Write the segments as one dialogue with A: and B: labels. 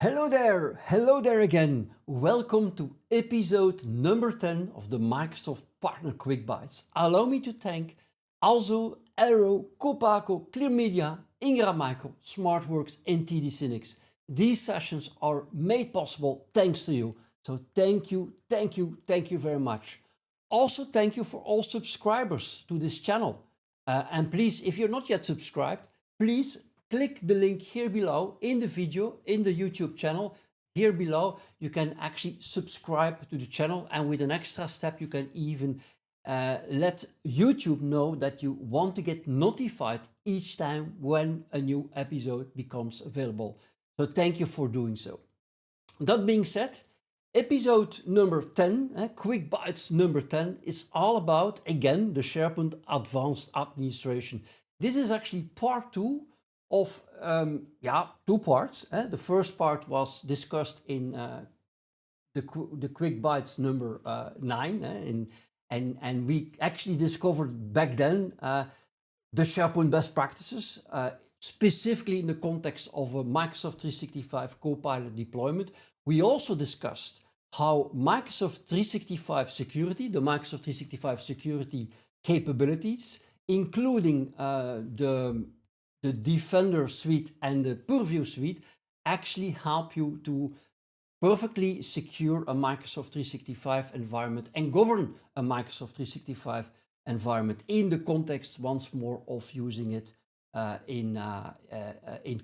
A: Hello there again. Welcome to episode number 10 of the Microsoft Partner Quick Bytes. Allow me to thank Also, Arrow, Copaco, Clear Media, Ingra Michael, SmartWorks and TD Synix. These sessions are made possible thanks to you. So thank you very much. Also thank you for all subscribers to this channel. And please, if you're not yet subscribed, please click the link here below in the video, in the YouTube channel. Here below, you can actually subscribe to the channel, and with an extra step, you can even let YouTube know that you want to get notified each time when a new episode becomes available. So thank you for doing so. That being said, episode number 10, Quick Bytes number 10, is all about, again, the SharePoint Advanced Administration. This is actually part 2 of, two parts. The first part was discussed in the Quick Bytes number 9, and we actually discovered back then the SharePoint best practices, specifically in the context of a Microsoft 365 Copilot deployment. We also discussed how Microsoft 365 security, the Microsoft 365 security capabilities, including the Defender suite and the Purview suite, actually help you to perfectly secure a Microsoft 365 environment and govern a Microsoft 365 environment in the context, once more, of using it in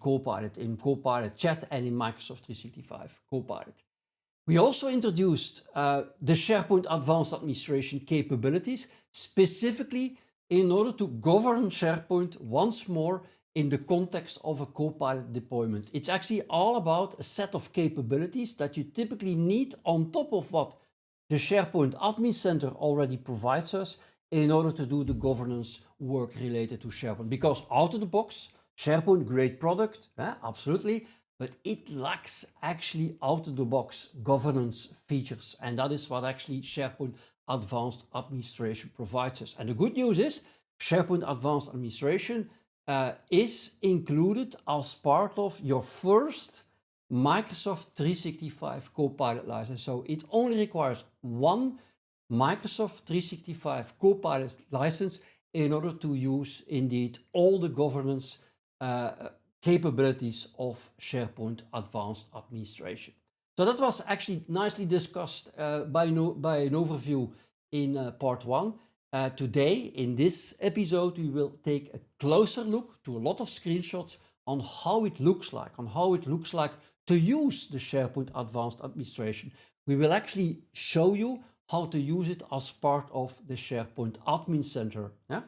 A: Copilot Chat and in Microsoft 365 Copilot. We also introduced the SharePoint Advanced Administration capabilities, specifically in order to govern SharePoint once more in the context of a Copilot deployment. It's actually all about a set of capabilities that you typically need on top of what the SharePoint Admin Center already provides us in order to do the governance work related to SharePoint. Because out of the box, SharePoint, great product, absolutely, but it lacks actually out of the box governance features. And that is what actually SharePoint Advanced Administration provides us. And the good news is SharePoint Advanced Administration is included as part of your first Microsoft 365 Copilot license. So it only requires one Microsoft 365 Copilot license in order to use indeed all the governance capabilities of SharePoint Advanced Administration. So that was actually nicely discussed by an overview in part 1. Today, in this episode, we will take a closer look to a lot of screenshots on how it looks like, to use the SharePoint Advanced Administration. We will actually show you how to use it as part of the SharePoint Admin Center. Yeah?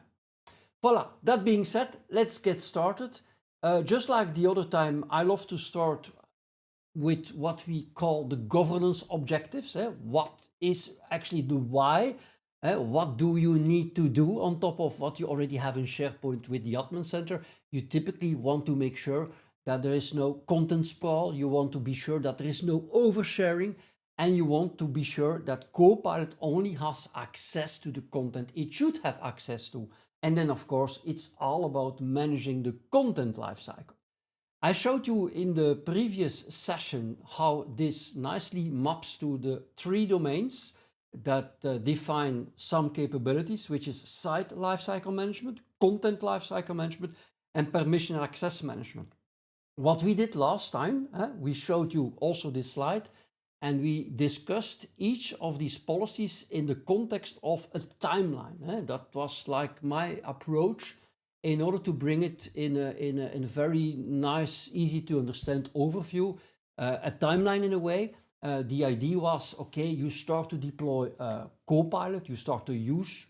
A: Voila, that being said, let's get started. Just like the other time, I love to start with what we call the governance objectives. What is actually the why? What do you need to do on top of what you already have in SharePoint with the Admin Center? You typically want to make sure that there is no content sprawl. You want to be sure that there is no oversharing. And you want to be sure that Copilot only has access to the content it should have access to. And then, of course, it's all about managing the content lifecycle. I showed you in the previous session how this nicely maps to the 3 domains that define some capabilities, which is site lifecycle management, content lifecycle management, and permission and access management. What we did last time, we showed you also this slide, and we discussed each of these policies in the context of a timeline. That was like my approach in order to bring it in a very nice, easy to understand overview, a timeline in a way. The idea was, okay, you start to deploy Copilot, you start to use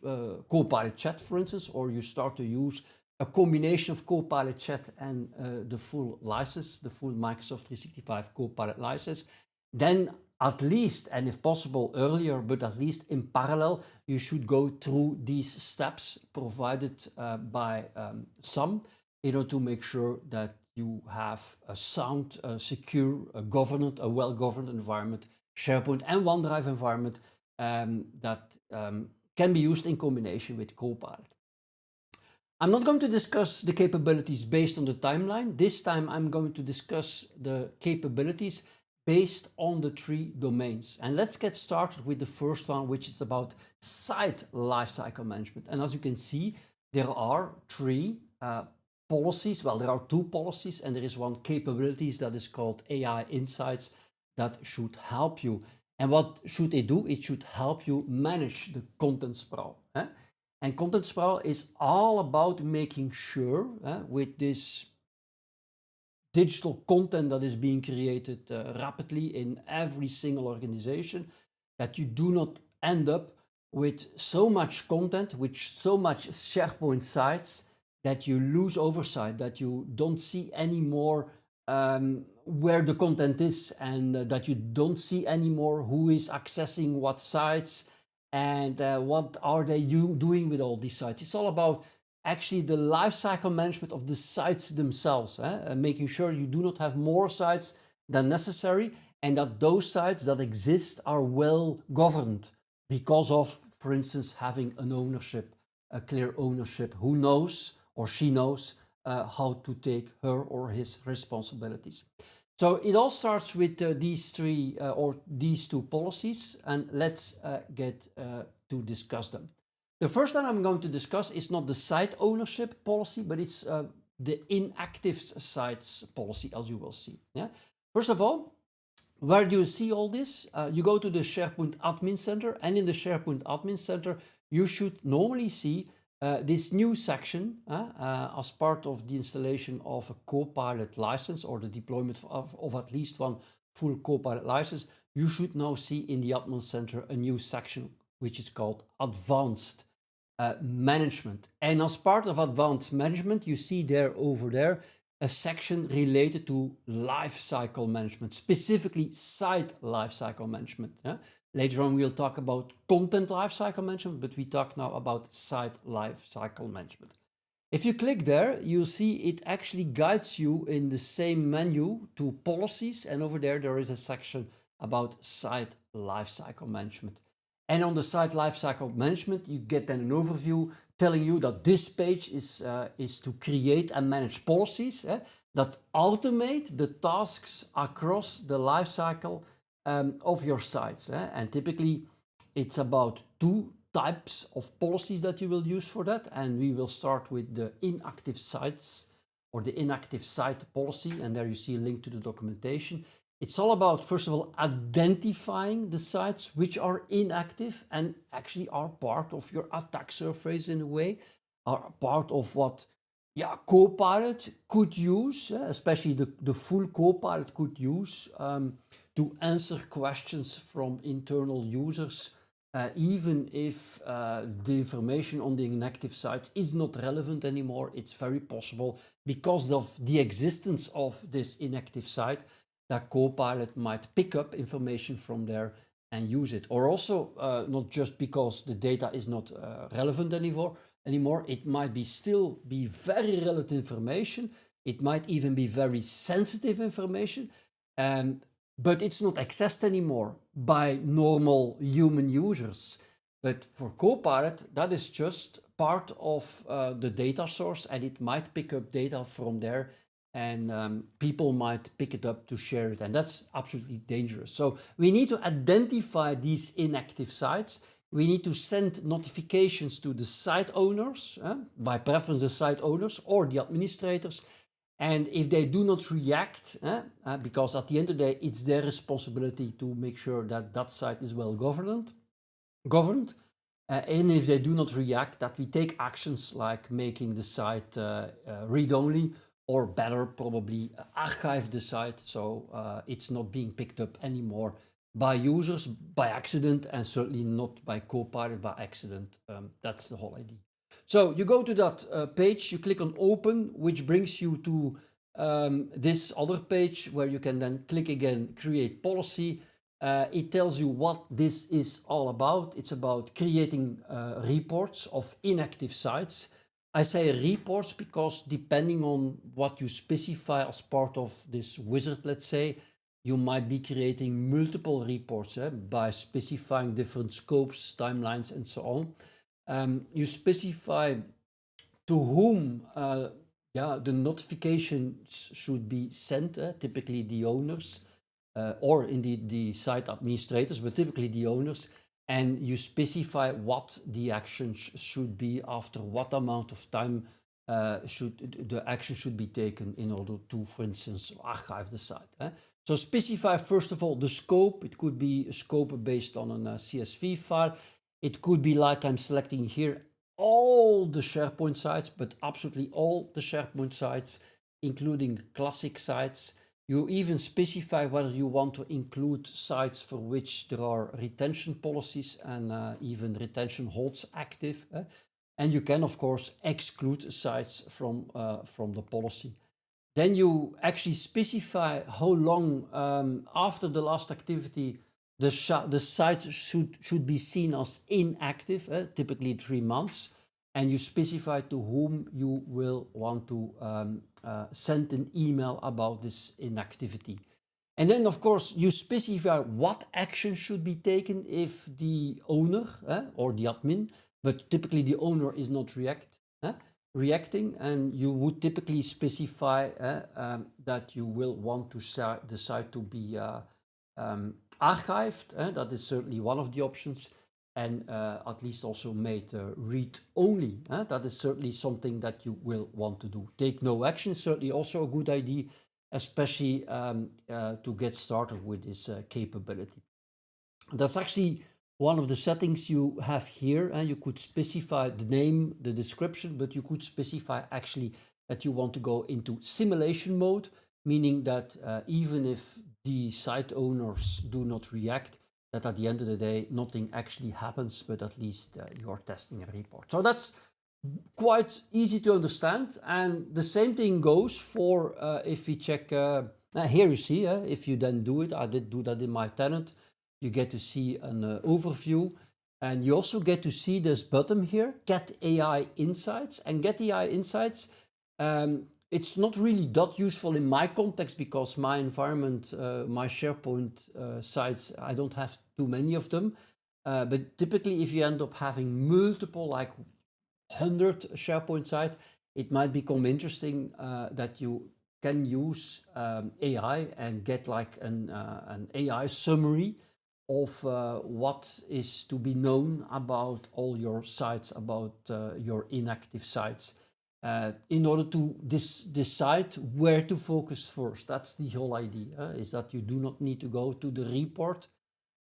A: Copilot Chat, for instance, or you start to use a combination of Copilot Chat and the full license, the full Microsoft 365 Copilot license. Then at least, and if possible earlier, but at least in parallel, you should go through these steps provided by some in order to make sure that you have a sound, secure, governed, a well-governed environment, SharePoint and OneDrive environment that can be used in combination with Copilot. I'm not going to discuss the capabilities based on the timeline. This time I'm going to discuss the capabilities based on the 3 domains. And let's get started with the first one, which is about site lifecycle management. And as you can see, there are 3 policies. Well, there are 2 policies, and there is one capabilities that is called AI Insights that should help you. And what should it do? It should help you manage the content sprawl. And content sprawl is all about making sure with this digital content that is being created rapidly in every single organization, that you do not end up with so much content, with so much SharePoint sites, that you lose oversight, that you don't see anymore where the content is, and that you don't see anymore who is accessing what sites, and what are they doing with all these sites. It's all about actually the lifecycle management of the sites themselves, making sure you do not have more sites than necessary, and that those sites that exist are well governed because of, for instance, having an ownership, a clear ownership, who knows or she knows how to take her or his responsibilities. So it all starts with these 3 or these 2 policies, and let's get to discuss them. The first one I'm going to discuss is not the site ownership policy, but it's the inactive sites policy, as you will see. Yeah? First of all, where do you see all this? You go to the SharePoint Admin Center, and in the SharePoint Admin Center, you should normally see this new section as part of the installation of a Copilot license, or the deployment of at least one full Copilot license. You should now see in the Admin Center a new section which is called Advanced Management. And as part of Advanced Management, you see there over there a section related to lifecycle management, specifically site lifecycle management. Later on, we'll talk about content lifecycle management, but we talk now about site lifecycle management. If you click there, you'll see it actually guides you in the same menu to policies, and over there is a section about site lifecycle management. And on the site lifecycle management, you get then an overview telling you that this page is to create and manage policies that automate the tasks across the lifecycle of your sites. And typically, it's about 2 types of policies that you will use for that. And we will start with the inactive sites, or the inactive site policy. And there you see a link to the documentation. It's all about, first of all, identifying the sites which are inactive and actually are part of your attack surface in a way, are part of what Copilot could use, especially the full Copilot could use to answer questions from internal users, even if the information on the inactive sites is not relevant anymore. It's very possible, because of the existence of this inactive site, that Copilot might pick up information from there and use it. Or also, not just because the data is not relevant anymore, it might still be very relevant information. It might even be very sensitive information, but it's not accessed anymore by normal human users. But for Copilot, that is just part of the data source, and it might pick up data from there, and people might pick it up to share it, and that's absolutely dangerous. So we need to identify these inactive sites. We need to send notifications to the site owners, by preference the site owners or the administrators. And if they do not react, because at the end of the day, it's their responsibility to make sure that that site is well governed, and if they do not react, that we take actions like making the site read-only, or better, probably archive the site so it's not being picked up anymore by users by accident, and certainly not by Copilot by accident. That's the whole idea. So you go to that page, you click on Open, which brings you to this other page where you can then click again, Create Policy. It tells you what this is all about. It's about creating reports of inactive sites. I say reports because depending on what you specify as part of this wizard, let's say, you might be creating multiple reports by specifying different scopes, timelines, and so on. You specify to whom the notifications should be sent, typically the owners, or indeed the site administrators, but typically the owners, and you specify what the action should be after what amount of time should the action should be taken in order to, for instance, archive the site. So specify first of all the scope. It could be a scope based on a CSV file. It could be like I'm selecting here all the SharePoint sites, but absolutely all the SharePoint sites, including classic sites. You even specify whether you want to include sites for which there are retention policies and even retention holds active. And you can, of course, exclude sites from the policy. Then you actually specify how long after the last activity the site should be seen as inactive, typically 3 months. And you specify to whom you will want to send an email about this inactivity. And then, of course, you specify what action should be taken if the owner or the admin, but typically the owner is not reacting, and you would typically specify that you will want to the site to be archived. That is certainly one of the options, and at least also made read only. That is certainly something that you will want to do. Take no action, certainly also a good idea, especially to get started with this capability. That's actually one of the settings you have here. You could specify the name, the description, but you could specify actually that you want to go into simulation mode, meaning that even if the site owners do not react, that at the end of the day, nothing actually happens, but at least you're testing a report. So that's quite easy to understand. And the same thing goes for if we check, here you see, if you then do it, I did do that in my tenant, you get to see an overview, and you also get to see this button here, Get AI Insights. And Get AI Insights, it's not really that useful in my context because my environment, my SharePoint sites, I don't have too many of them. But typically, if you end up having multiple, like 100 SharePoint sites, it might become interesting that you can use AI and get like an AI summary of what is to be known about all your sites, about your inactive sites, in order to decide where to focus first. That's the whole idea, is that you do not need to go to the report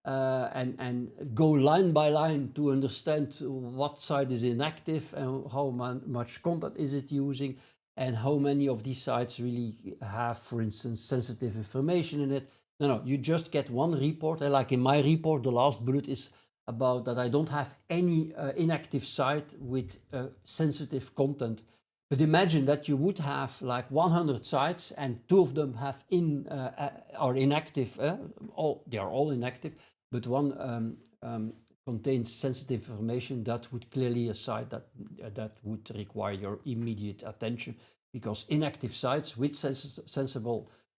A: and go line by line to understand what site is inactive and how much content is it using and how many of these sites really have, for instance, sensitive information in it. No, you just get one report. Like in my report, the last bullet is about that I don't have any inactive site with sensitive content. But imagine that you would have like 100 sites and 2 of them have are inactive. They are all inactive, but one contains sensitive information. That would clearly a site that would require your immediate attention, because inactive sites with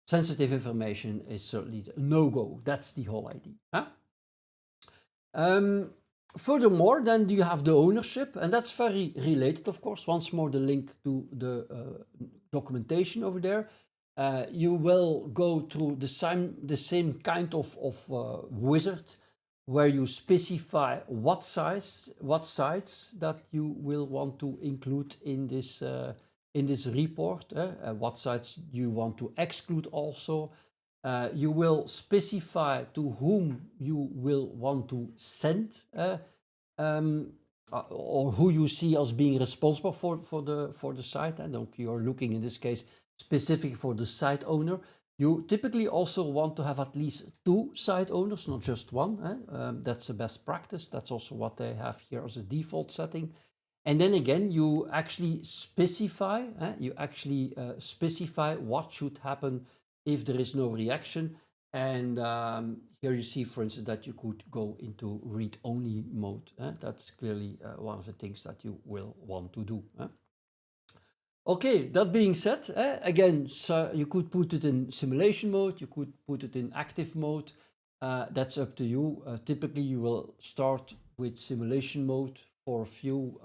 A: sensitive information is certainly a no-go. That's the whole idea. Furthermore, then you have the ownership, and that's very related, of course. Once more, the link to the documentation over there. You will go through the same kind of wizard, where you specify what sites that you will want to include in this report, what sites you want to exclude also. You will specify to whom you will want to send, or who you see as being responsible for the site. And you're looking in this case specific for the site owner. You typically also want to have at least 2 site owners, not just one. That's a best practice. That's also what they have here as a default setting. And then again, you actually specify. Specify what should happen if there is no reaction. And here you see, for instance, that you could go into read-only mode. That's clearly one of the things that you will want to do. Okay, that being said, again, so you could put it in simulation mode, you could put it in active mode. That's up to you. Typically, you will start with simulation mode for a few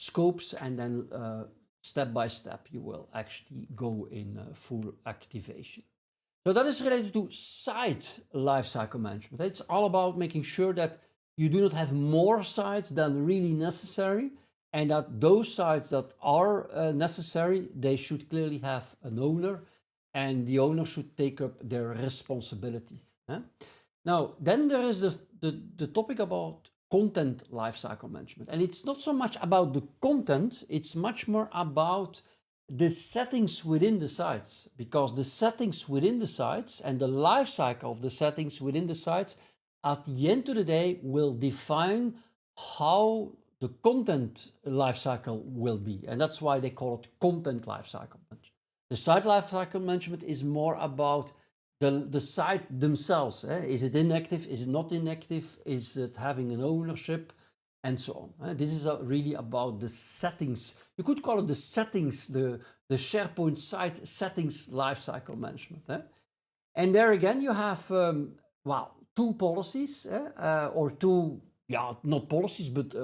A: scopes, and then step by step you will actually go in full activation. So that is related to site lifecycle management. It's all about making sure that you do not have more sites than really necessary, and that those sites that are necessary, they should clearly have an owner, and the owner should take up their responsibilities. Now, then there is the topic about content lifecycle management. And it's not so much about the content, it's much more about the settings within the sites, because the settings within the sites and the lifecycle of the settings within the sites at the end of the day will define how the content lifecycle will be. And that's why they call it content lifecycle management. The site lifecycle management is more about the site themselves. Is it inactive? Is it not inactive? Is it having an ownership? And so on. This is really about the settings. You could call it the settings, the SharePoint site settings lifecycle management. And there again, you have, two policies, or two, not policies, but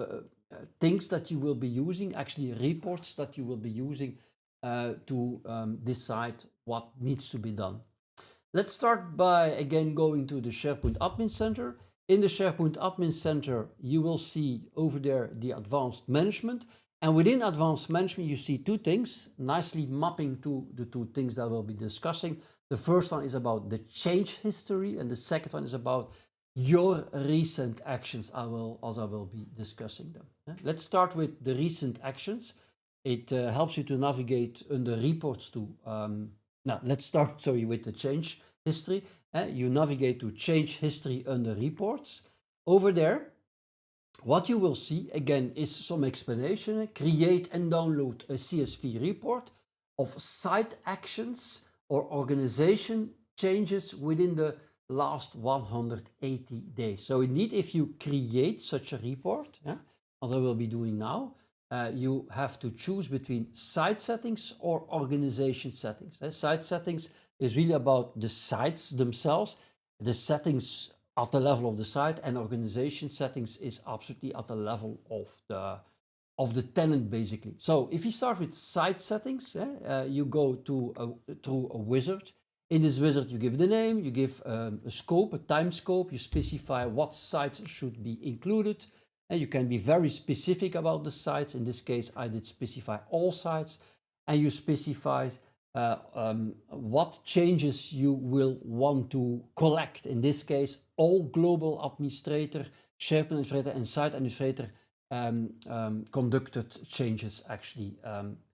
A: things that you will be using, actually reports that you will be using to decide what needs to be done. Let's start by, again, going to the SharePoint Admin Center. In the SharePoint Admin Center, you will see over there the advanced management. And within advanced management, you see two things, nicely mapping to the two things that we'll be discussing. The first one is about the change history, and the second one is about your recent actions, as I will be discussing them. Let's start with the recent actions. It helps you to navigate under reports to, let's start, with the change history. You navigate to change history under reports. Over there, what you will see, again, is some explanation. Create and download a CSV report of site actions or organization changes within the last 180 days. So indeed, if you create such a report, as I will be doing now, you have to choose between site settings or organization settings. Site settings is really about the sites themselves, the settings at the level of the site, and organization settings is absolutely at the level of the tenant, basically. So if you start with site settings, you go through a wizard. In this wizard, you give the name, you give a scope, a time scope, you specify what sites should be included. And you can be very specific about the sites. In this case, I did specify all sites, and you specify what changes you will want to collect. In this case, all global administrator, SharePoint administrator, and site administrator conducted changes actually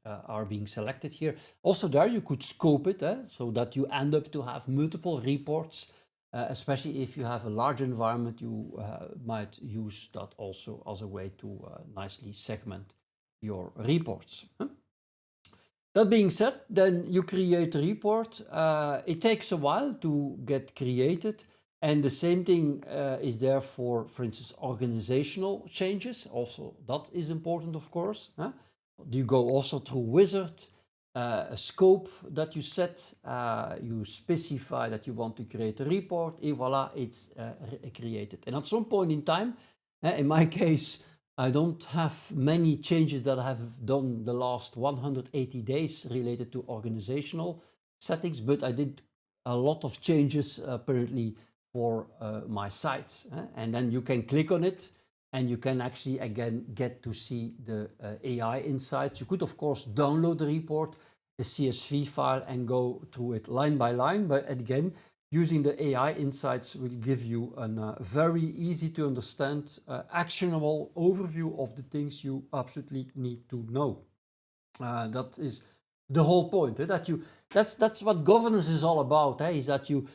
A: are being selected here. Also there you could scope it so that you end up to have multiple reports. Especially if you have a large environment, you might use that also as a way to nicely segment your reports. That being said, then you create a report. It takes a while to get created, and the same thing is there for instance, organizational changes. Also, that is important, of course. You go also through wizard. A scope that you set, you specify that you want to create a report, et voila, it's created. And at some point in time, in my case, I don't have many changes that I have done the last 180 days related to organizational settings, but I did a lot of changes apparently for my sites. And then you can click on it, and you can actually, again, get to see the AI insights. You could, of course, download the report, a CSV file, and go through it line by line. But again, using the AI insights will give you a very easy to understand, actionable overview of the things you absolutely need to know. That is the whole point. That's what governance is all about. Is that you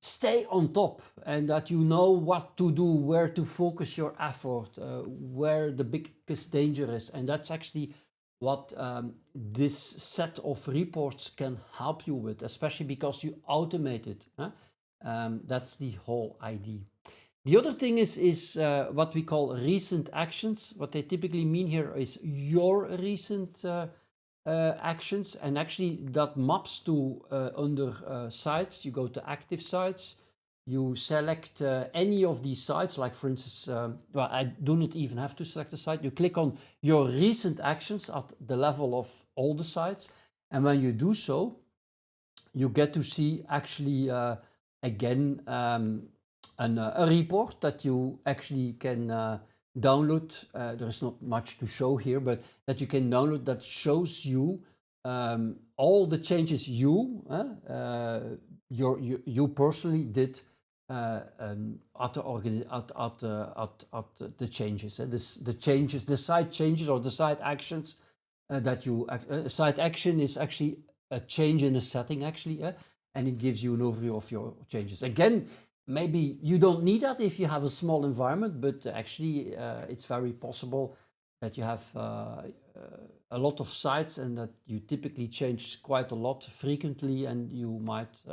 A: stay on top, and that you know what to do, where to focus your effort, where the biggest danger is. And that's actually what this set of reports can help you with, especially because you automate it. That's the whole idea. The other thing is what we call recent actions. What they typically mean here is your recent actions, and actually that maps to under sites. You go to active sites, you select any of these sites, like for instance, well, I do not even have to select a site. You click on your recent actions at the level of all the sites. And when you do so, you get to see actually, again, a report that you actually can download. There's not much to show here, but that you can download that shows you all the changes you personally did at the changes. The site changes or the site actions that you site action is actually a change in a setting actually, and it gives you an overview of your changes. Again, maybe you don't need that if you have a small environment, but actually it's very possible that you have a lot of sites and that you typically change quite a lot frequently, and you might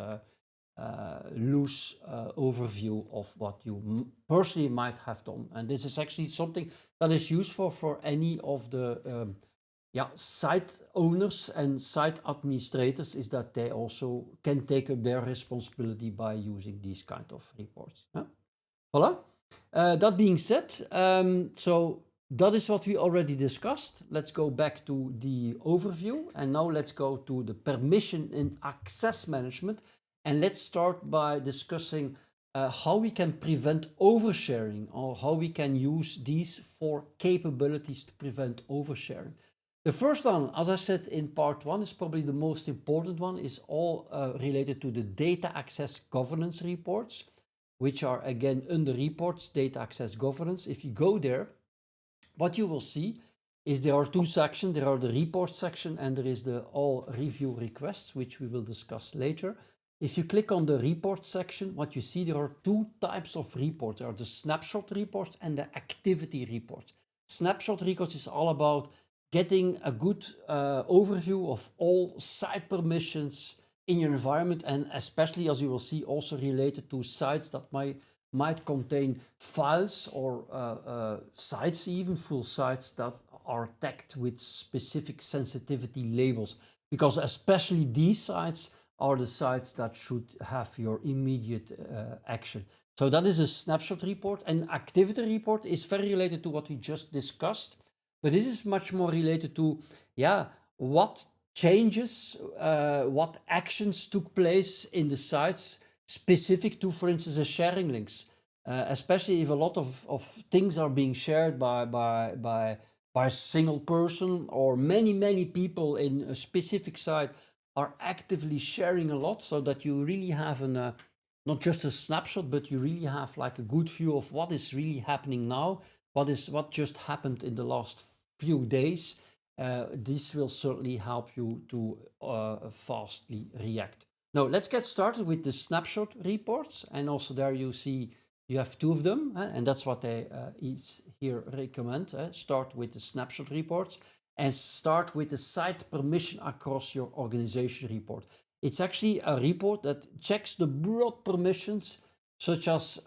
A: lose overview of what you personally might have done. And this is actually something that is useful for any of the site owners and site administrators, is that they also can take up their responsibility by using these kind of reports. Voila. That being said, so that is what we already discussed. Let's go back to the overview, and now let's go to the permission and access management. And let's start by discussing how we can prevent oversharing, or how we can use these 4 capabilities to prevent oversharing. The first one, as I said in part 1, is probably the most important one, is all related to the data access governance reports, which are again under reports, data access governance. If you go there, what you will see is there are 2 sections. There are the report section and there is the all review requests, which we will discuss later. If you click on the report section, what you see, there are 2 types of reports. There are the snapshot reports and the activity reports. Snapshot reports is all about getting a good overview of all site permissions in your environment, and especially, as you will see, also related to sites that might contain files or sites, even full sites that are tagged with specific sensitivity labels, because especially these sites are the sites that should have your immediate action. So that is a snapshot report. And activity report is very related to what we just discussed, but this is much more related to, what changes, what actions took place in the sites specific to, for instance, the sharing links. Especially if a lot of things are being shared by a single person, or many people in a specific site are actively sharing a lot, so that you really have not just a snapshot, but you really have like a good view of what is really happening now, what just happened in the last few days. This will certainly help you to fastly react. Now let's get started with the snapshot reports, and also there you see you have 2 of them, and that's what they each here recommend. Start with the snapshot reports and start with the site permission across your organization report. It's actually a report that checks the broad permissions, such as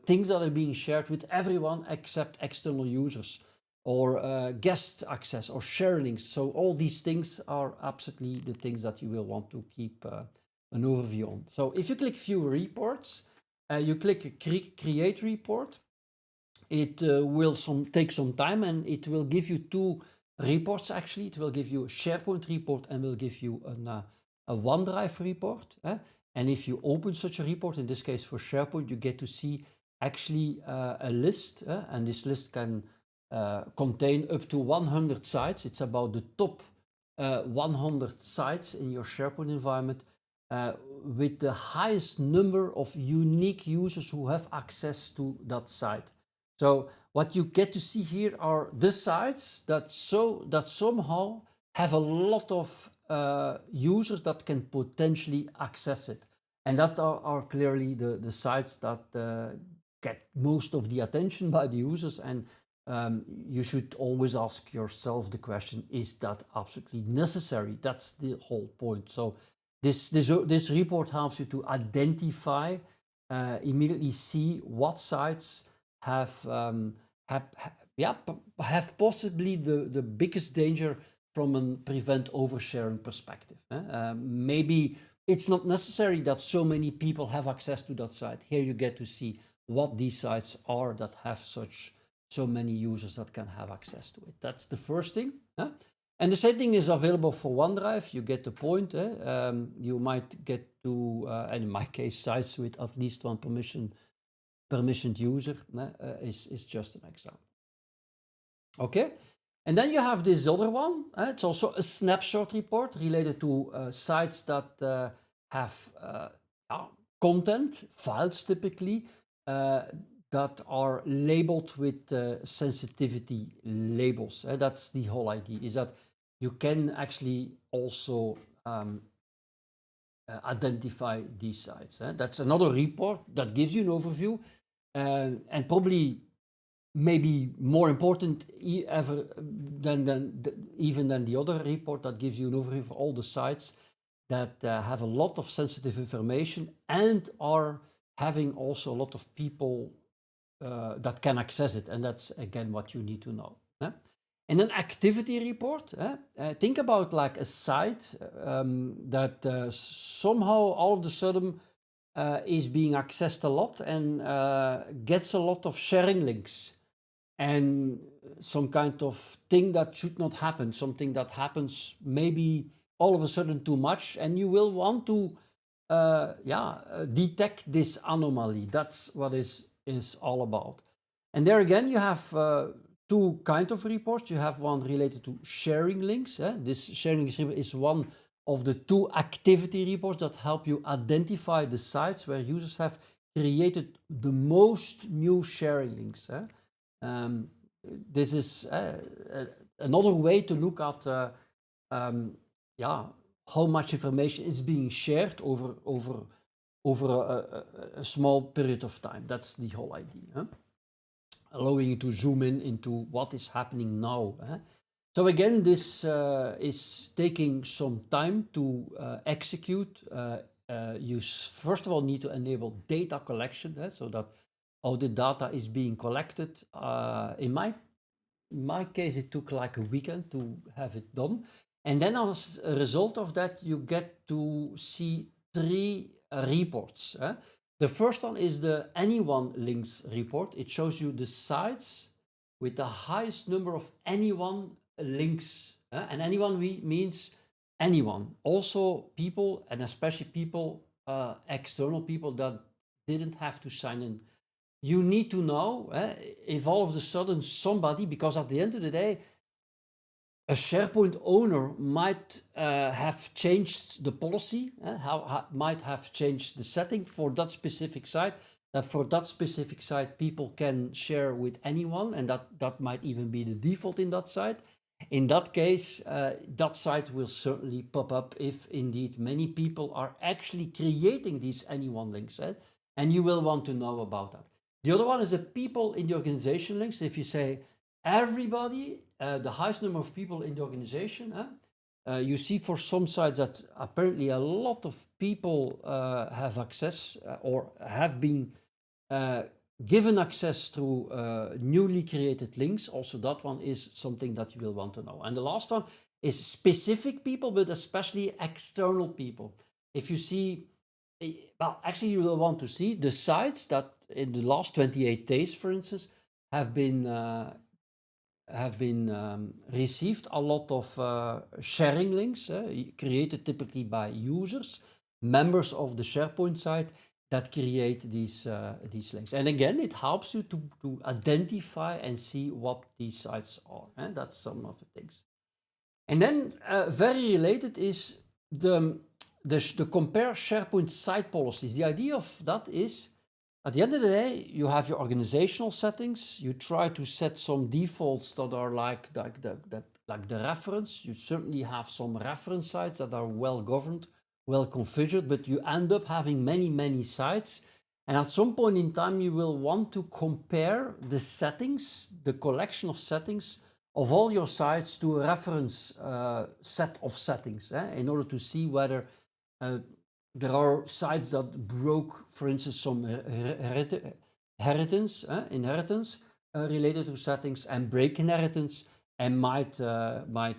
A: things that are being shared with everyone except external users, or guest access or share links. So all these things are absolutely the things that you will want to keep an overview on. So if you click view reports, you click create report, it will take some time, and it will give you 2 reports actually. It will give you a SharePoint report and will give you a OneDrive report. And if you open such a report, in this case for SharePoint, you get to see actually a list, and this list can contain up to 100 sites. It's about the top 100 sites in your SharePoint environment, with the highest number of unique users who have access to that site. So what you get to see here are the sites that somehow have a lot of users that can potentially access it, and that are clearly the sites that get most of the attention by the users. And you should always ask yourself the question, is that absolutely necessary? That's the whole point. So this report helps you to identify, immediately see what sites have possibly the biggest danger from a prevent oversharing perspective. Maybe it's not necessary that so many people have access to that site. Here you get to see what these sites are that have so many users that can have access to it. That's the first thing. And the same thing is available for OneDrive. You get the point. You might get to, and in my case, sites with at least one permissioned user is just an example. Okay, and then you have this other one. It's also a snapshot report related to sites that have content, files typically, that are labeled with sensitivity labels. That's the whole idea, is that you can actually also identify these sites. That's another report that gives you an overview, and probably maybe more important even than the other report that gives you an overview of all the sites that have a lot of sensitive information and are having also a lot of people that can access it. And that's again what you need to know. And an activity report, think about like a site that somehow all of a sudden is being accessed a lot and gets a lot of sharing links, and some kind of thing that should not happen, something that happens maybe all of a sudden too much, and you will want to detect this anomaly. That's what is all about. And there again, you have two kinds of reports. You have one related to sharing links. This sharing links report is one of the two activity reports that help you identify the sites where users have created the most new sharing links. This is another way to look at how much information is being shared over a small period of time. That's the whole idea. Allowing you to zoom in into what is happening now. So again, this is taking some time to execute. You first of all need to enable data collection, so that all the data is being collected. In my case, it took like a weekend to have it done. And then as a result of that, you get to see three reports. The first one is the anyone links report. It shows you the sites with the highest number of anyone links. And anyone means anyone. Also people, and especially people, external people that didn't have to sign in. You need to know if all of a sudden somebody, because at the end of the day, a SharePoint owner might have changed the policy, might have changed the setting for that specific site, that for that specific site people can share with anyone, and that might even be the default in that site. In that case, that site will certainly pop up if indeed many people are actually creating these anyone links, and you will want to know about that. The other one is the people in the organization links. If you say everybody, the highest number of people in the organization, you see for some sites that apparently a lot of people have access or have been given access to newly created links. Also, that one is something that you will want to know. And the last one is specific people, but especially external people. If you see, well, actually you will want to see the sites that in the last 28 days, for instance, have been received a lot of sharing links created typically by users, members of the SharePoint site that create these links. And again, it helps you to identify and see what these sites are. That's some of the things. And then very related is the compare SharePoint site policies. The idea of that is, at the end of the day, you have your organizational settings. You try to set some defaults that are like the reference. You certainly have some reference sites that are well governed, well configured, but you end up having many sites. And at some point in time, you will want to compare the settings, the collection of settings of all your sites to a reference set of settings, in order to see whether there are sites that broke, for instance, some inheritance related to settings, and break inheritance, and might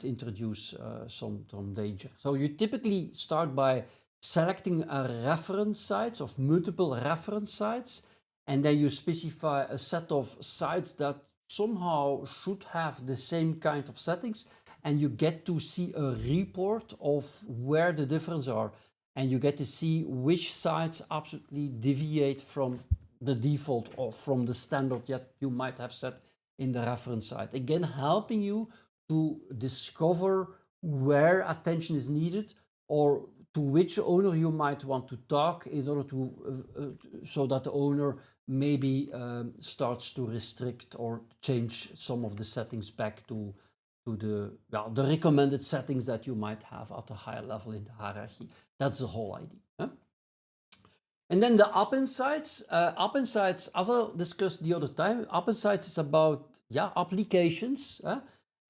A: introduce some danger. So you typically start by selecting a reference sites of multiple reference sites, and then you specify a set of sites that somehow should have the same kind of settings, and you get to see a report of where the differences are, and you get to see which sites absolutely deviate from the default or from the standard that you might have set in the reference site. Again, helping you to discover where attention is needed, or to which owner you might want to talk in order to so that the owner maybe starts to restrict or change some of the settings back to the recommended settings that you might have at a higher level in the hierarchy. That's the whole idea. Huh? And then the app insights. App insights, as I discussed the other time, app insights is about applications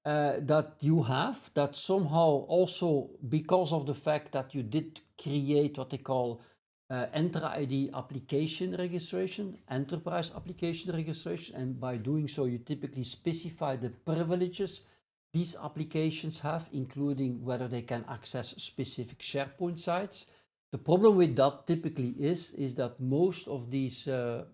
A: that you have that somehow also, because of the fact that you did create what they call Enter ID application registration, enterprise application registration, and by doing so you typically specify the privileges these applications have, including whether they can access specific SharePoint sites. The problem with that typically is that most of these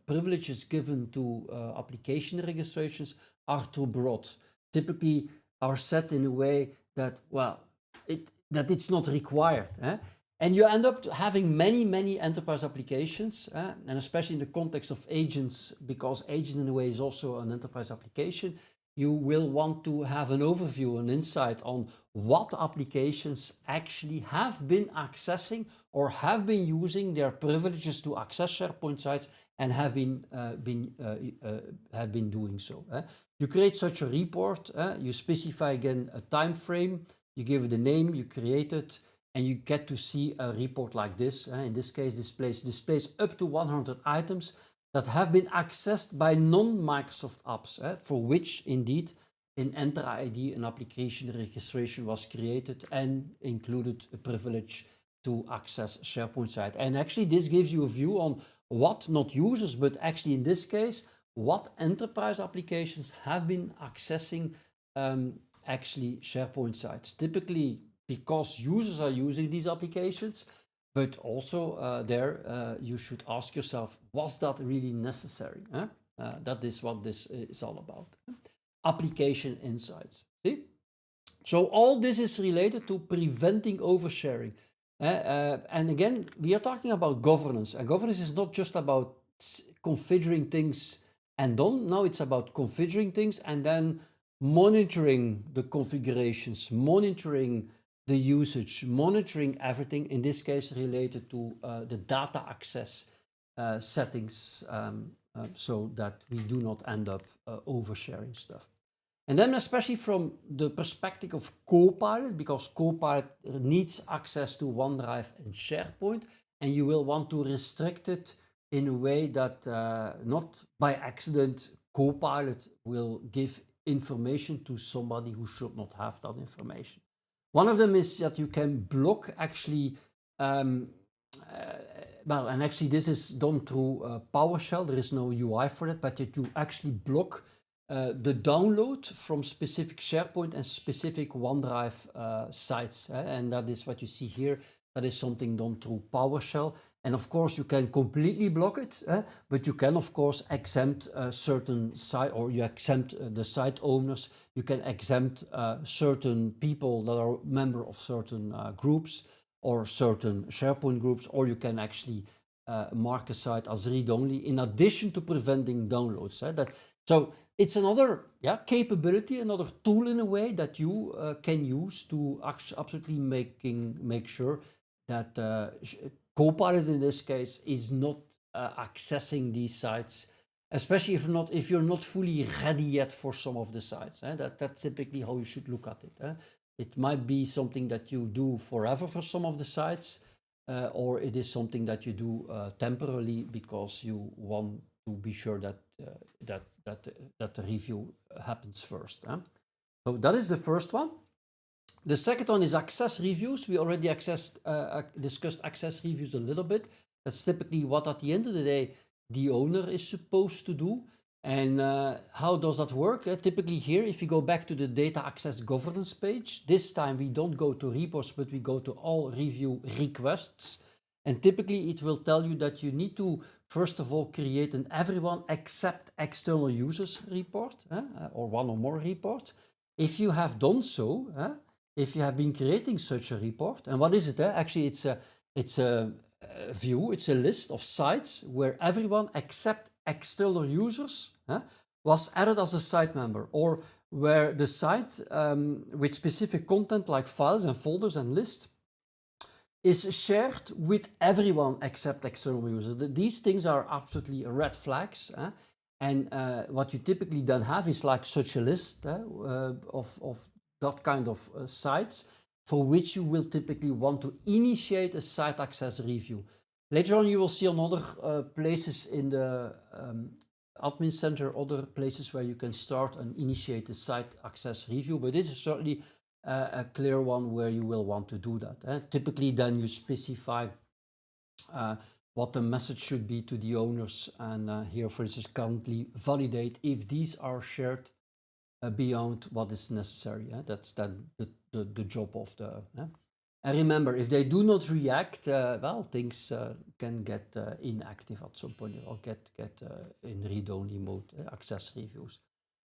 A: privileges given to application registrations are too broad. Typically are set in a way that, well, it's not required. And you end up having many enterprise applications, and especially in the context of agents, because agent in a way is also an enterprise application. You will want to have an overview, an insight on what applications actually have been accessing or have been using their privileges to access SharePoint sites and have been doing so. You create such a report, you specify again a time frame, you give it a name, you create it, and you get to see a report like this. In this case, displays up to 100 items that have been accessed by non-Microsoft apps, for which indeed in Enter ID an application registration was created and included a privilege to access SharePoint site. And actually this gives you a view on what, not users, but actually in this case, what enterprise applications have been accessing actually SharePoint sites. Typically because users are using these applications, but also you should ask yourself, was that really necessary? That is what this is all about. Application insights. See? So all this is related to preventing oversharing. And again, we are talking about governance. And governance is not just about configuring things and done. Now it's about configuring things and then monitoring the configurations, monitoring the usage, monitoring everything, in this case related to the data access settings, so that we do not end up oversharing stuff. And then especially from the perspective of Copilot, because Copilot needs access to OneDrive and SharePoint, and you will want to restrict it in a way that not by accident Copilot will give information to somebody who should not have that information. One of them is that you can block actually, and actually this is done through PowerShell. There is no UI for it, but that you actually block the download from specific SharePoint and specific OneDrive sites. And that is what you see here. That is something done through PowerShell. And of course you can completely block it, but you can of course exempt certain site, or you exempt the site owners. You can exempt certain people that are member of certain groups or certain SharePoint groups, or you can actually mark a site as read-only in addition to preventing downloads. So it's another capability, another tool in a way that you can use to absolutely make sure that Copilot in this case is not accessing these sites, especially if you're not fully ready yet for some of the sites. That's typically how you should look at it. It might be something that you do forever for some of the sites, or it is something that you do temporarily because you want to be sure that the review happens first. So that is the first one. The second one is access reviews. We already discussed access reviews a little bit. That's typically what at the end of the day the owner is supposed to do. And how does that work? Typically here, if you go back to the data access governance page, this time we don't go to reports, but we go to all review requests. And typically it will tell you that you need to, first of all, create an everyone except external users report, or one or more reports. If you have done so, if you have been creating such a report, and what is it? Actually, it's a view, it's a list of sites where everyone except external users was added as a site member, or where the site with specific content like files and folders and lists is shared with everyone except external users. These things are absolutely red flags. And what you typically then have is like such a list of that kind of sites for which you will typically want to initiate a site access review. Later on, you will see on other places in the admin center, other places where you can start and initiate a site access review, but this is certainly a clear one where you will want to do that. Typically, then you specify what the message should be to the owners, and here, for instance, currently validate if these are shared beyond what is necessary. That's then the job of the. And remember, if they do not react, well, things can get inactive at some point, or get in read-only mode, access reviews.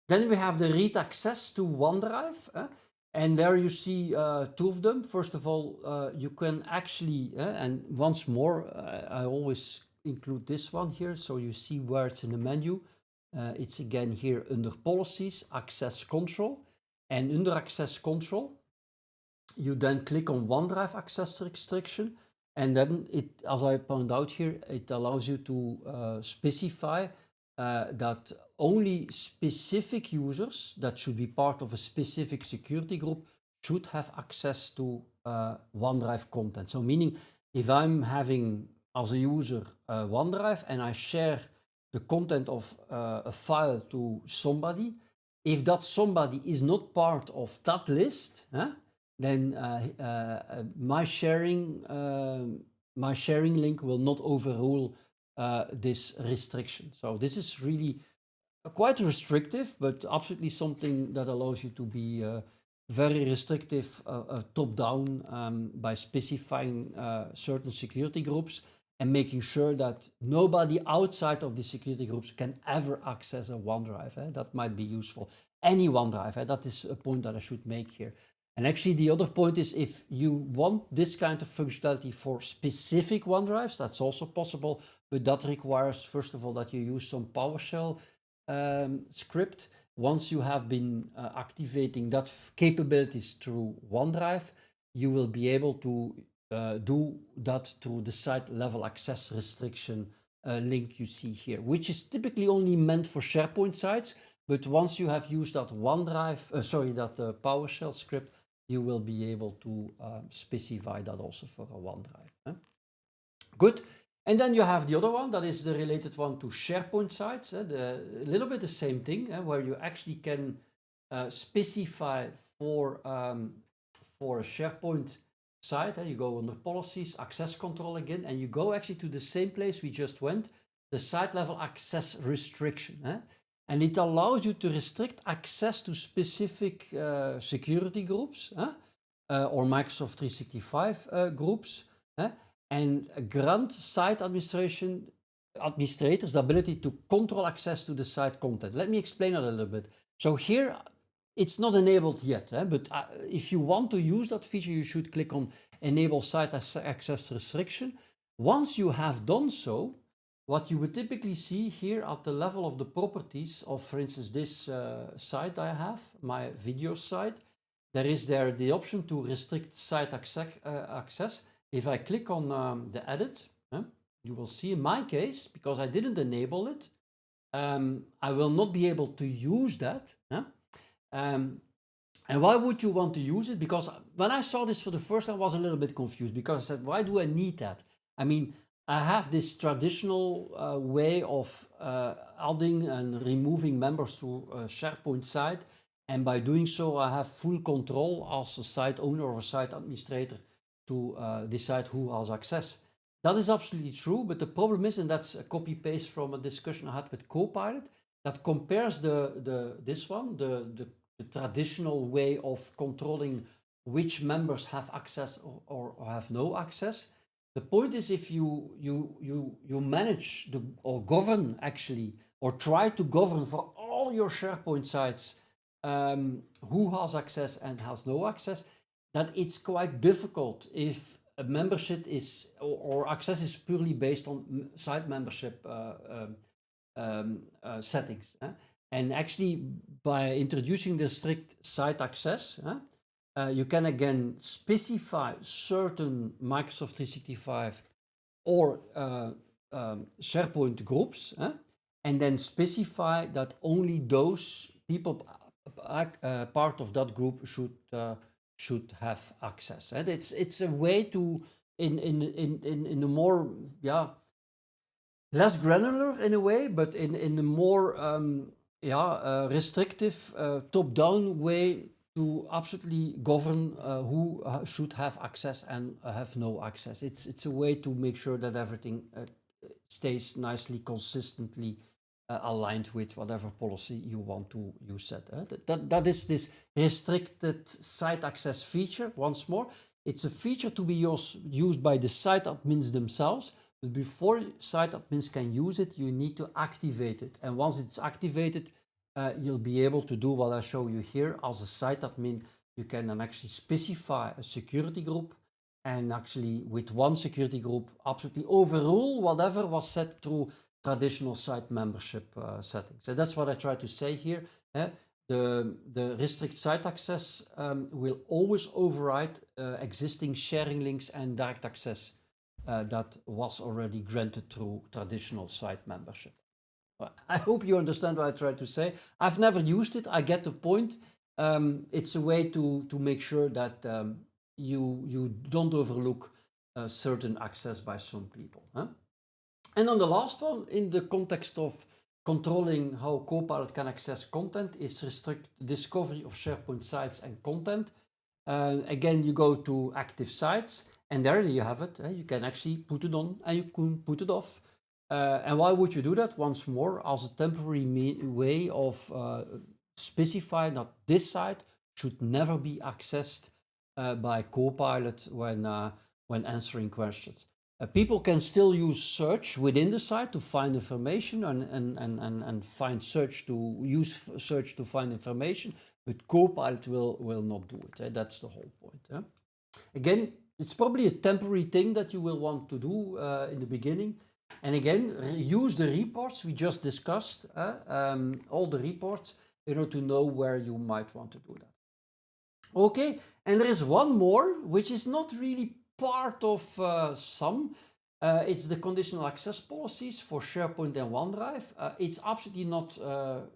A: Then we have the read access to OneDrive. And there you see two of them. First of all, you can actually, and once more, I always include this one here, so you see where it's in the menu. It's again here under Policies, Access Control. And under Access Control, you then click on OneDrive Access Restriction. And then, as I point out here, it allows you to specify that only specific users that should be part of a specific security group should have access to OneDrive content. So meaning, if I'm having as a user OneDrive and I share the content of a file to somebody, if that somebody is not part of that list, then my sharing link will not overrule this restriction. So this is really quite restrictive, but absolutely something that allows you to be very restrictive top-down by specifying certain security groups and making sure that nobody outside of the security groups can ever access a OneDrive. That might be useful. Any OneDrive, that is a point that I should make here. And actually the other point is, if you want this kind of functionality for specific OneDrives, that's also possible, but that requires, first of all, that you use some PowerShell script. Once you have been activating that capabilities through OneDrive, you will be able to do that through the site level access restriction link you see here, which is typically only meant for SharePoint sites. But once you have used that that PowerShell script, you will be able to specify that also for a OneDrive. Good. And then you have the other one, that is the related one to SharePoint sites. A little bit the same thing, where you actually can specify for a SharePoint site. You go under Policies, Access Control again, and you go actually to the same place we just went, the site level access restriction. And it allows you to restrict access to specific security groups or Microsoft 365 groups, and grant site administrators the ability to control access to the site content. Let me explain that a little bit. So here, it's not enabled yet, but if you want to use that feature, you should click on Enable Site Access Restriction. Once you have done so, what you would typically see here at the level of the properties of, for instance, this site I have, my video site, there is the option to restrict site access. If I click on the edit, you will see in my case, because I didn't enable it, I will not be able to use that. And why would you want to use it? Because when I saw this for the first time, I was a little bit confused, because I said, why do I need that? I mean, I have this traditional way of adding and removing members to a SharePoint site, and by doing so, I have full control as a site owner or a site administrator to decide who has access. That is absolutely true, but the problem is, and that's a copy-paste from a discussion I had with Copilot, that compares the traditional way of controlling which members have access or have no access. The point is, if you manage or govern actually, or try to govern for all your SharePoint sites who has access and has no access, that it's quite difficult if a membership is or access is purely based on site membership settings. And actually, by introducing the strict site access, you can again specify certain Microsoft 365 or SharePoint groups, and then specify that only those people part of that group should have access. And it's a way to in a more less granular in a way, but in a more restrictive top-down way to absolutely govern who should have access and have no access. It's a way to make sure that everything stays nicely, consistently aligned with whatever policy you want to use set. That is this restricted site access feature. Once more, it's a feature to be used by the site admins themselves. But before site admins can use it, you need to activate it. And once it's activated, you'll be able to do what I show you here. As a site admin, you can then actually specify a security group and actually with one security group absolutely overrule whatever was set through traditional site membership settings. So that's what I try to say here. The restrict site access will always override existing sharing links and direct access that was already granted through traditional site membership. I hope you understand what I try to say. I've never used it. I get the point. It's a way to make sure that you don't overlook certain access by some people. And on the last one, in the context of controlling how Copilot can access content, is restrict discovery of SharePoint sites and content. Again, you go to active sites, and there you have it. You can actually put it on and you can put it off. And why would you do that? Once more, as a temporary way of specifying that this site should never be accessed by Copilot when answering questions. People can still use search within the site to find information and find search to use search to find information, but Copilot will not do it. That's the whole point. Again, it's probably a temporary thing that you will want to do in the beginning. And again, use the reports we just discussed, all the reports, in order to know where you might want to do that. Okay, and there is one more, which is not really part of SAM. It's the conditional access policies for SharePoint and OneDrive. It's absolutely not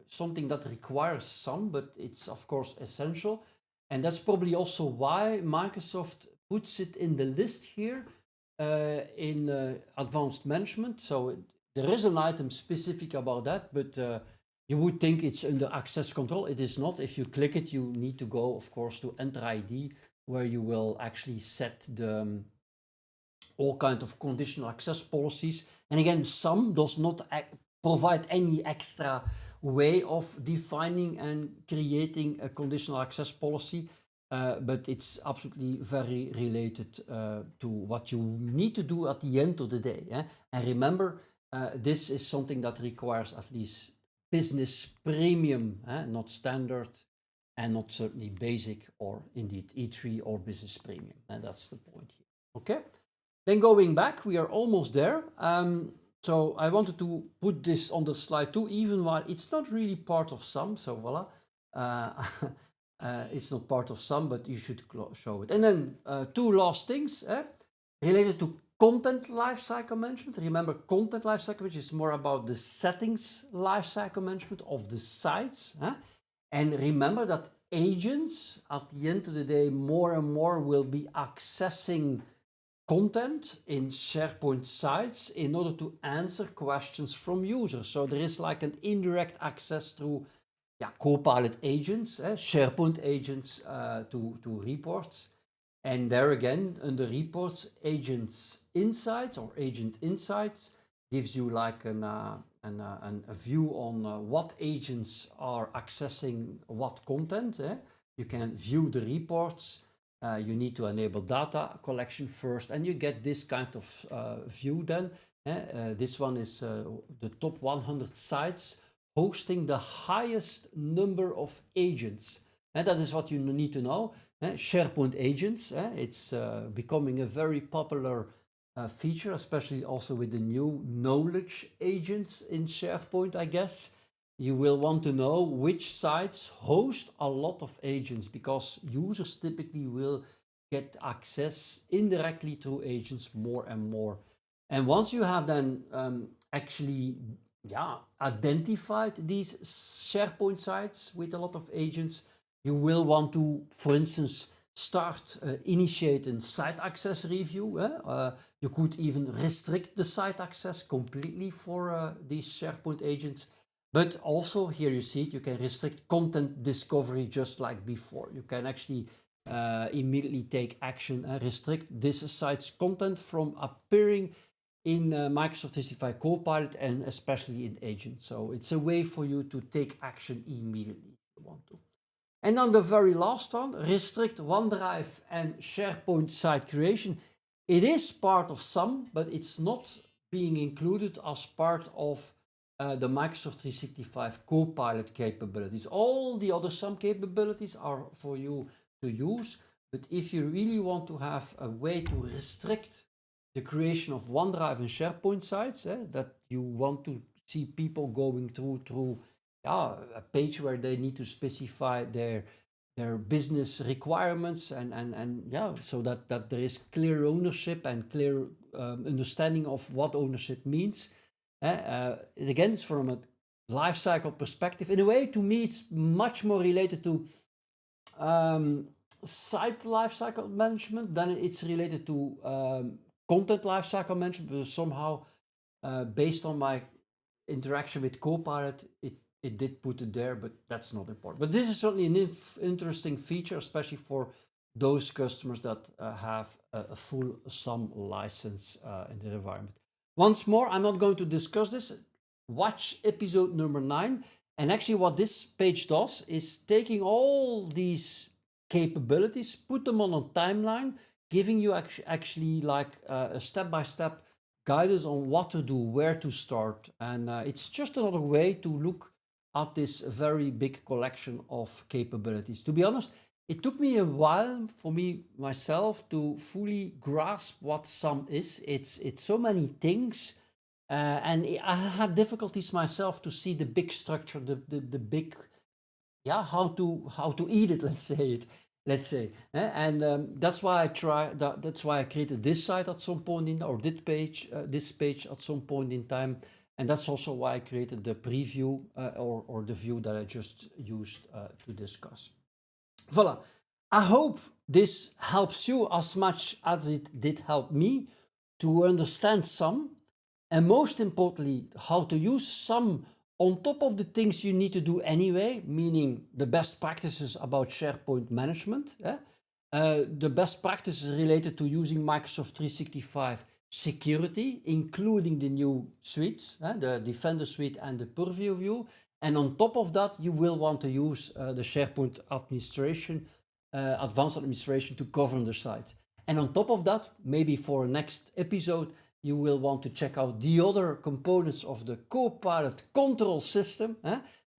A: something that requires SAM, but it's of course essential. And that's probably also why Microsoft puts it in the list here in advanced management. So there is an item specific about that, but you would think it's under access control. It is not. If you click it, you need to go, of course, to Enter ID, where you will actually set the all kind of conditional access policies. And again, SAM does not provide any extra way of defining and creating a conditional access policy. But it's absolutely very related to what you need to do at the end of the day. And remember, this is something that requires at least business premium, not standard, and not certainly basic or indeed E3 or business premium. And that's the point here. Okay. Then going back, we are almost there. So I wanted to put this on the slide too, even while it's not really part of SAM. So voila. It's not part of SAM, but you should show it. And then two last things related to content lifecycle management. Remember, content lifecycle, which is more about the settings lifecycle management of the sites. And remember that agents, at the end of the day, more and more will be accessing content in SharePoint sites in order to answer questions from users. So there is like an indirect access through Copilot agents, SharePoint agents to reports. And there again, under reports, agents insights or agent insights gives you like an a view on what agents are accessing what content. You can view the reports. You need to enable data collection first, and you get this kind of view then. This one is the top 100 sites hosting the highest number of agents. And that is what you need to know. SharePoint agents, it's becoming a very popular feature, especially also with the new knowledge agents in SharePoint, I guess. You will want to know which sites host a lot of agents, because users typically will get access indirectly through agents more and more. And once you have then actually identified these SharePoint sites with a lot of agents, you will want to, for instance, start initiating site access review. You could even restrict the site access completely for these SharePoint agents. But also here you see it, you can restrict content discovery just like before. You can actually immediately take action and restrict this site's content from appearing in Microsoft 365 Copilot and especially in agents. So it's a way for you to take action immediately if you want to. And then the very last one, restrict OneDrive and SharePoint site creation. It is part of SAM, but it's not being included as part of the Microsoft 365 Copilot capabilities. All the other SAM capabilities are for you to use, but if you really want to have a way to restrict the creation of OneDrive and SharePoint sites, that you want to see people going through a page where they need to specify their business requirements and so that there is clear ownership and clear understanding of what ownership means. Again, it's from a lifecycle perspective. In a way, to me, it's much more related to site lifecycle management than it's related to content lifecycle management, but somehow based on my interaction with Copilot, it did put it there, but that's not important. But this is certainly an interesting feature, especially for those customers that have a full SAM license in their environment. Once more, I'm not going to discuss this. Watch episode number 9. And actually what this page does is taking all these capabilities, put them on a timeline, giving you actually like a step-by-step guidance on what to do, where to start. And it's just another way to look at this very big collection of capabilities. To be honest, it took me a while for me myself to fully grasp what SAM is. It's so many things, and I had difficulties myself to see the big structure, the big, how to eat it. Let's say, and that's why that's why I created this site at some point in, or this page at some point in time. And that's also why I created the preview or the view that I just used to discuss. Voila. I hope this helps you as much as it did help me to understand SAM, and most importantly, how to use SAM on top of the things you need to do anyway, meaning the best practices about SharePoint management, the best practices related to using Microsoft 365 security, including the new suites, the Defender suite and the Purview view. And on top of that, you will want to use the SharePoint administration, advanced administration to govern the site. And on top of that, maybe for a next episode, you will want to check out the other components of the Copilot control system,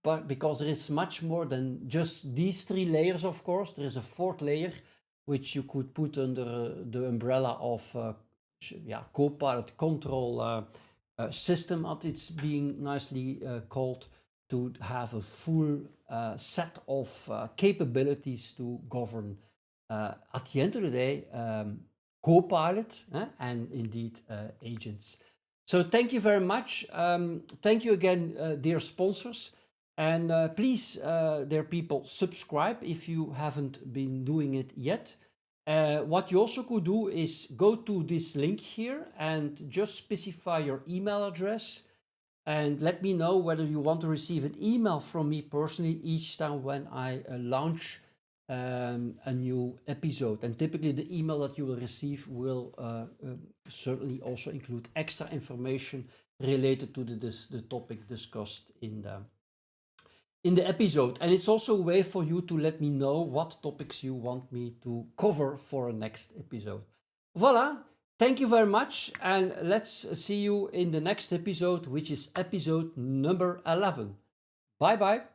A: but because there is much more than just these 3 layers, of course. There is a 4th layer, which you could put under the umbrella of Copilot control system, as it's being nicely called, to have a full set of capabilities to govern, at the end of the day, Copilot and indeed agents. So thank you very much. Thank you again, dear sponsors. And please, dear people, subscribe if you haven't been doing it yet. What you also could do is go to this link here and just specify your email address and let me know whether you want to receive an email from me personally each time when I launch a new episode. And typically the email that you will receive will certainly also include extra information related to the topic discussed in the episode. And it's also a way for you to let me know what topics you want me to cover for a next episode. Voila! Thank you very much, and let's see you in the next episode, which is episode number 11. Bye bye!